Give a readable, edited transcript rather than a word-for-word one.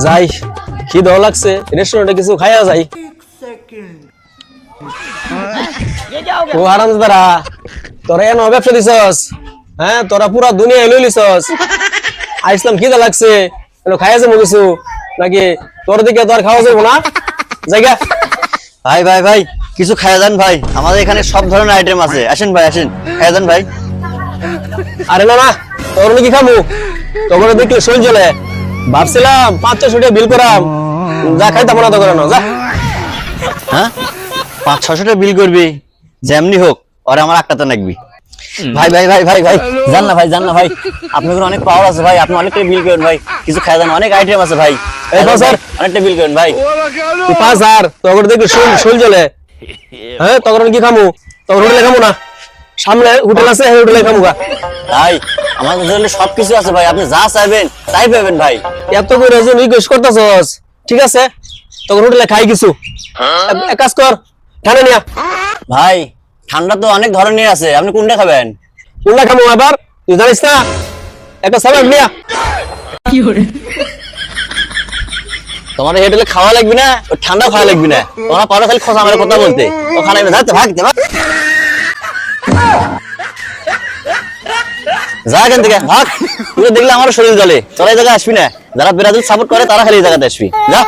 যাই, খিদেও লাগছে, রেস্টুরেন্টে কিছু খাইয়া যাই। ও হারামজাদারা, তোরা এন ব্যবসা দিছস? হ্যাঁ, তোরা পুরা দুনিয়া লই লিছস। আইসলাম, খিদে লাগছে, খাইয়া যাবো কিছু নাকি? তোর দিকে তো আর খাওয়া যাবো না, জায়গা। ভাই ভাই ভাই, কিছু খাইয়া যান ভাই, আমাদের এখানে সব ধরনের আইটেম আছে। আসেন ভাই, আসেন, খাইয়া যান ভাই। আরে না না, তোর নাকি খামু? তোর দেখলে শোন চলে, ভাবছিলাম 500-600 টাকা বিল করাম, যা খাইতাম না তো করে না, যা। হ্যাঁ, 500-600 টাকা বিল করবি? যেমনি হোক, ওরে আমার একটা তো লাগবি। ভাই ভাই ভাই ভাই ভাই, জান না ভাই, জান না ভাই, আপনাদের অনেক পাওয়ার আছে ভাই, আপনি অনেকটা বিল করেন ভাই, কিছু খাইয়া যান, অনেক আইটেম আছে ভাই। এই স্যার, অনেকটা বিল করেন ভাই। 5000 তোর দেখলে শোন চলে। হ্যাঁ, তখন কি খামু? তোর হোটেলে খামু না, সামনে হোটেল আছে, সেই হোটেলে খামু গা। ভাই আমাদের হোটেলে সবকিছু আছে ভাই, আপনি যা চাইবেন তাই পাবেন ভাই। এত করে যে রিকোয়েস্ট করতেছস, ঠিক আছে, তখন হোটেলে খাই কিছু। এক কাজ কর, ঠান্ডা নিয়া। ভাই ঠান্ডা তো অনেক ধরনের আছে, আপনি কোনটা খাবেন? কোনটা খামু আবার, তুই জানিস না? একটা সালাড নিয়া। তোমার হোটেলে খাওয়া লাগবে না, ঠান্ডা খাওয়া লাগবে না, তোমরা পারো খালি খোঁজা আমার কথা বলতে, ও খানা যাতে ভাগ দেবা। যা এখান থেকে ভাগ, তুই দেখলে আমার শরীর জ্বলে, তোরা এই জায়গায় আসবি না, যারা ব্রাজিল সাপোর্ট করে তারা খালি এই জায়গাতে আসবি, যা।